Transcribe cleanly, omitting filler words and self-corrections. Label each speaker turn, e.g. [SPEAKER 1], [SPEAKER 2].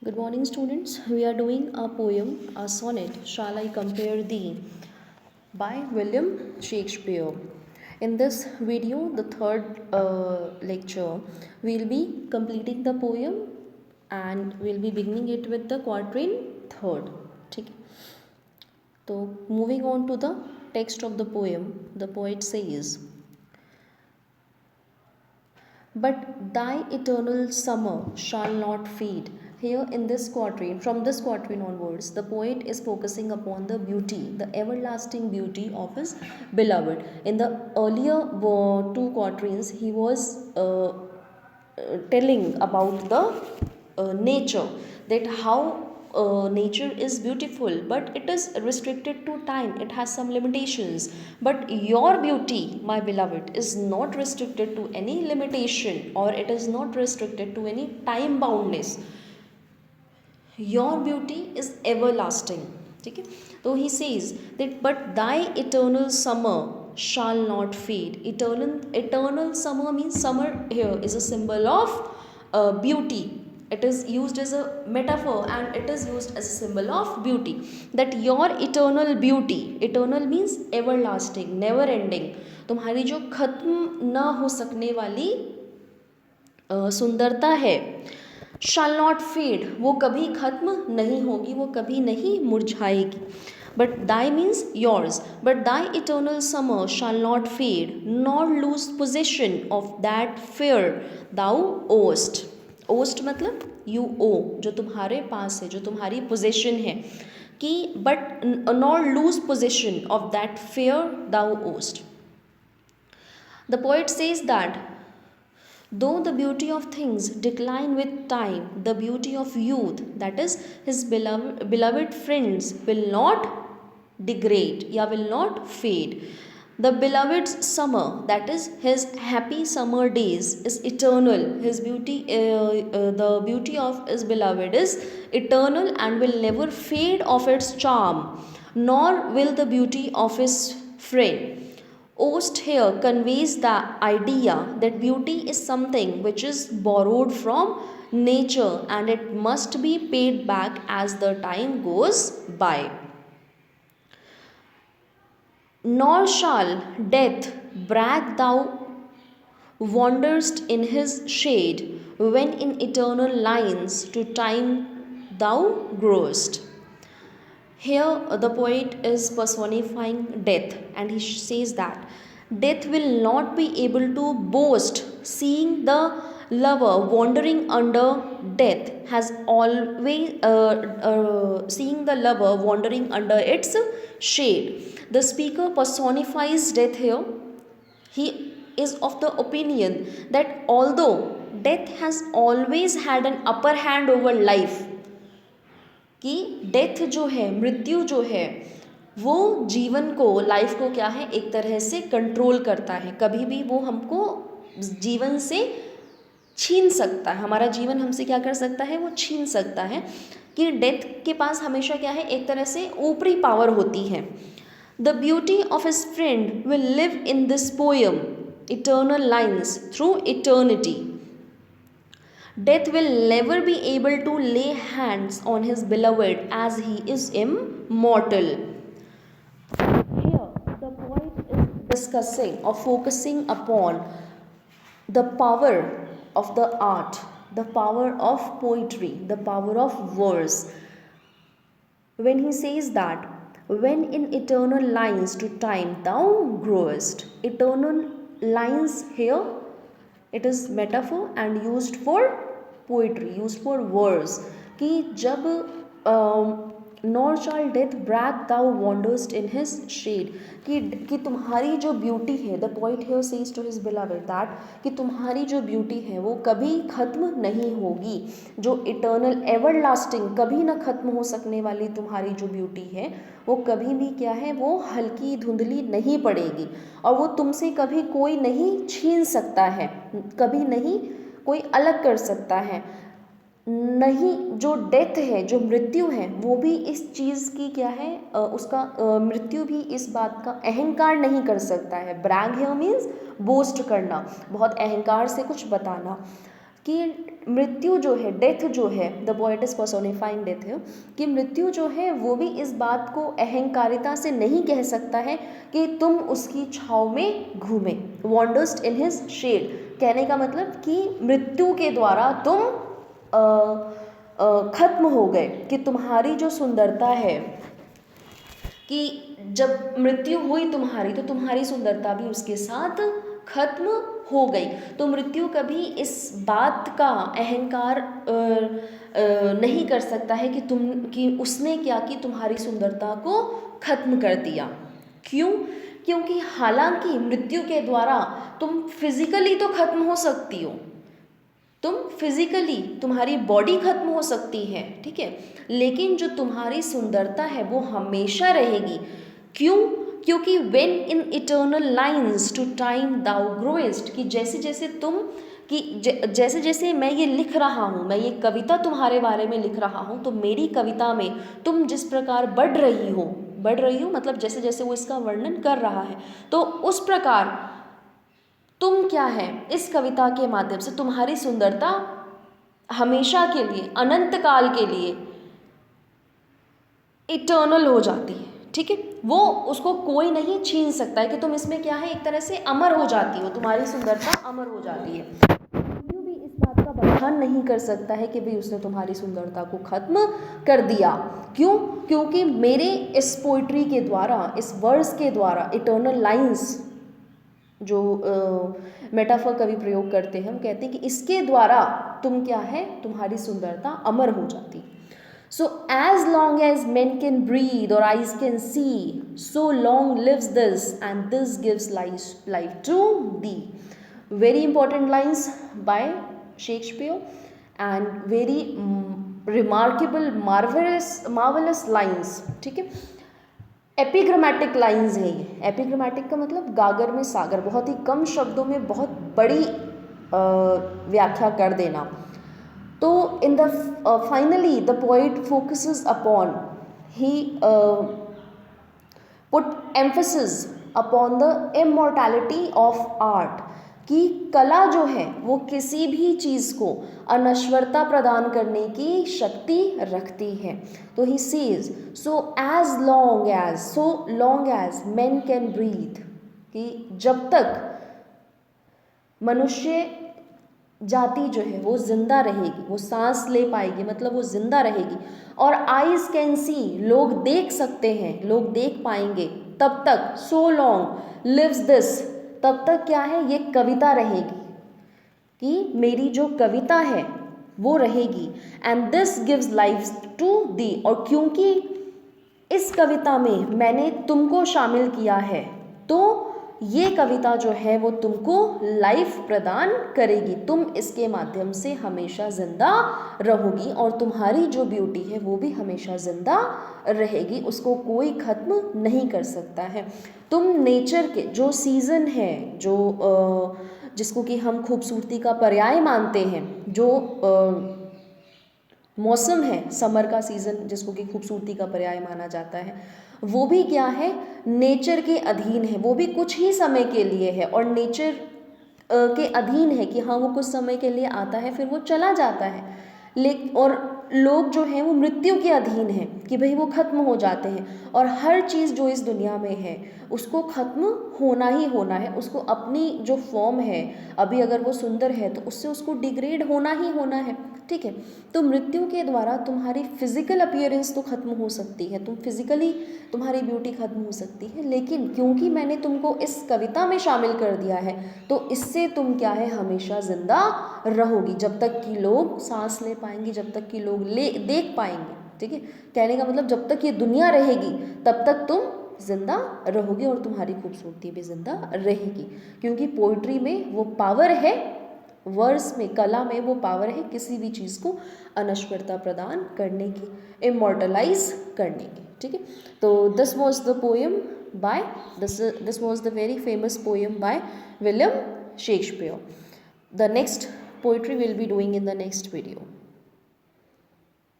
[SPEAKER 1] Good morning, students. We are doing a poem, a sonnet, Shall I Compare Thee, by William Shakespeare. In this video, the third lecture, we'll be completing the poem and we'll be beginning it with the quatrain third. ठीक है? So, moving on to the text of the poem, the poet says, But thy eternal summer shall not fade. Here in this quatrain, from this quatrain onwards, the poet is focusing upon the beauty, the everlasting beauty of his beloved. In the earlier two quatrains, he was telling about the nature, that how nature is beautiful, but it is restricted to time, it has some limitations. But your beauty, my beloved, is not restricted to any limitation, or it is not restricted to any time boundness. Your beauty is everlasting. ठीक है? तो he says that but thy eternal summer shall not fade. Eternal summer means summer here is a symbol of beauty. It is used as a metaphor and it is used as a symbol of beauty. That your eternal beauty, eternal means everlasting, never ending. तुम्हारी जो खत्म ना हो सकने वाली सुंदरता है, shall not fade, वो कभी खत्म नहीं होगी, वो कभी नहीं मुरझाएगी. But thy means yours. But thy eternal summer shall not fade, nor lose possession of that fair thou owest. Owest मतलब you owe, जो तुम्हारे पास है, जो तुम्हारी possession है, कि but nor lose possession of that fair thou owest. The poet says that though the beauty of things decline with time, the beauty of youth, that is his beloved friends, will not degrade, या will not fade. The beloved's summer, that is his happy summer days, is eternal. His beauty, the beauty of his beloved is eternal and will never fade of its charm, nor will the beauty of his friend. Ost here conveys the idea that beauty is something which is borrowed from nature and it must be paid back as the time goes by. Nor shall death brag thou wanderest in his shade, when in eternal lines to time thou growest. Here the poet is personifying death and he says that death will not be able to boast, seeing the lover wandering under death has always seeing the lover wandering under its shade. The speaker personifies death here. He is of the opinion that although death has always had an upper hand over life, कि death जो है, मृत्यु जो है, वो जीवन को, life को क्या है, एक तरह से कंट्रोल करता है. कभी भी वो हमको जीवन से छीन सकता है, हमारा जीवन हमसे क्या कर सकता है, वो छीन सकता है. कि डेथ के पास हमेशा क्या है, एक तरह से ऊपरी पावर होती है. The beauty of his friend will live in this poem eternal lines through eternity. Death will never be able to lay hands on his beloved as he is immortal. Here, the poet is discussing or focusing upon the power of the art, the power of poetry, the power of verse. When he says that, when in eternal lines to time thou growest. Eternal lines here, it is metaphor and used for poetry, used for verse. कि जब nor shall death brag thou wanderest in his shade, कि तुम्हारी जो beauty है, the poet here says to his beloved that कि तुम्हारी जो beauty है वो कभी ख़त्म नहीं होगी. जो इटर्नल एवरलास्टिंग, कभी ना ख़त्म हो सकने वाली तुम्हारी जो ब्यूटी है, वो कभी भी क्या है, वो हल्की धुंधली नहीं पड़ेगी और वो तुमसे कभी कोई नहीं छीन सकता है, कभी नहीं कोई अलग कर सकता है. नहीं, जो डेथ है, जो मृत्यु है, वो भी इस चीज़ की क्या है, उसका मृत्यु भी इस बात का अहंकार नहीं कर सकता है. ब्रैग हियर मीन्स बोस्ट करना, बहुत अहंकार से कुछ बताना. कि मृत्यु जो है, डेथ जो है, the poet is personifying death है, कि मृत्यु जो है वो भी इस बात को अहंकारिता से नहीं कह सकता है कि तुम उसकी छाव में घूमे, वॉन्डर्स्ट इन हिज शेड। कहने का मतलब कि मृत्यु के द्वारा तुम खत्म हो गए, कि तुम्हारी जो सुंदरता है, कि जब मृत्यु हुई तुम्हारी तो तुम्हारी सुंदरता भी उसके साथ खत्म हो गई। तो मृत्यु कभी इस बात का अहंकार नहीं कर सकता है कि उसने क्या कि तुम्हारी सुंदरता को खत्म कर दिया। क्यों? क्योंकि हालांकि मृत्यु के द्वारा तुम फिजिकली तो खत्म हो सकती हो, तुम फिजिकली, तुम्हारी बॉडी खत्म हो सकती है, ठीक है, लेकिन जो तुम्हारी सुंदरता है वो हमेशा रहेगी। क्यों? क्योंकि when in eternal lines to time thou growest, कि जैसे जैसे तुम, कि जैसे जैसे मैं ये लिख रहा हूँ, मैं ये कविता तुम्हारे बारे में लिख रहा हूँ, तो मेरी कविता में तुम जिस प्रकार बढ़ रही हो मतलब जैसे जैसे वो इसका वर्णन कर रहा है, तो उस प्रकार तुम क्या है, इस कविता के माध्यम से तुम्हारी सुंदरता हमेशा के लिए, अनंत काल के लिए इटर्नल हो जाती है, ठीक है। वो उसको कोई नहीं छीन सकता है कि तुम इसमें क्या है, एक तरह से अमर हो जाती हो, तुम्हारी सुंदरता अमर हो जाती है। कोई भी इस बात का बखान नहीं कर सकता है कि भाई उसने तुम्हारी सुंदरता को खत्म कर दिया। क्यों? क्योंकि मेरे इस पोइट्री के द्वारा, इस वर्स के द्वारा, इटर्नल लाइंस जो मेटाफर कवि प्रयोग करते हैं, हम कहते हैं कि इसके द्वारा तुम क्या है, तुम्हारी सुंदरता अमर हो जाती। So as long as men can breathe or eyes can see, so long lives this, and this gives life to thee. Very important lines by Shakespeare, and very remarkable, marvelous lines, ठीक है। एपिग्रामेटिक lines है ये। एपिग्रामेटिक का मतलब गागर में सागर, बहुत ही कम शब्दों में बहुत बड़ी व्याख्या कर देना। तो in the finally the poet focuses upon, he put emphasis upon the immortality of art, कि कला जो है वो किसी भी चीज़ को अनश्वरता प्रदान करने की शक्ति रखती है। तो he says so long as men can breathe, कि जब तक मनुष्य जाति जो है वो जिंदा रहेगी, वो सांस ले पाएगी, मतलब वो जिंदा रहेगी, और आइज कैन सी, लोग देख सकते हैं, लोग देख पाएंगे, तब तक सो लॉन्ग लिव्स दिस, तब तक क्या है, ये कविता रहेगी, कि मेरी जो कविता है वो रहेगी। And this gives life to thee, और क्योंकि इस कविता में मैंने तुमको शामिल किया है, तो ये कविता जो है वो तुमको लाइफ प्रदान करेगी, तुम इसके माध्यम से हमेशा जिंदा रहोगी, और तुम्हारी जो ब्यूटी है वो भी हमेशा जिंदा रहेगी, उसको कोई खत्म नहीं कर सकता है। तुम नेचर के जो सीज़न है, जो जिसको कि हम खूबसूरती का पर्याय मानते हैं, जो मौसम है, समर का सीज़न जिसको कि खूबसूरती का पर्याय माना जाता है, वो भी क्या है, नेचर के अधीन है, वो भी कुछ ही समय के लिए है, और नेचर के अधीन है कि हाँ वो कुछ समय के लिए आता है फिर वो चला जाता है। और लोग जो हैं वो मृत्यु के अधीन हैं, कि भाई वो खत्म हो जाते हैं, और हर चीज़ जो इस दुनिया में है उसको ख़त्म होना ही होना है, उसको अपनी जो फॉर्म है, अभी अगर वो सुंदर है तो उससे उसको डिग्रेड होना ही होना है, ठीक है। तो मृत्यु के द्वारा तुम्हारी फिजिकल अपीयरेंस तो खत्म हो सकती है, तुम फिजिकली, तुम्हारी ब्यूटी खत्म हो सकती है, लेकिन क्योंकि मैंने तुमको इस कविता में शामिल कर दिया है, तो इससे तुम क्या है, हमेशा जिंदा रहोगी, जब तक कि लोग सांस ले पाएंगे, जब तक कि लोग देख पाएंगे, ठीक है। कहने का मतलब जब तक ये दुनिया रहेगी तब तक तुम जिंदा रहोगे, और तुम्हारी खूबसूरती भी जिंदा रहेगी, क्योंकि पोइट्री में वो पावर है, वर्स में, कला में वो पावर है किसी भी चीज़ को अनश्वरता प्रदान करने की, इमॉर्टलाइज करने की, ठीक है। तो this was the poem by this was the very famous poem by William Shakespeare. The next poetry we'll be doing in the next video.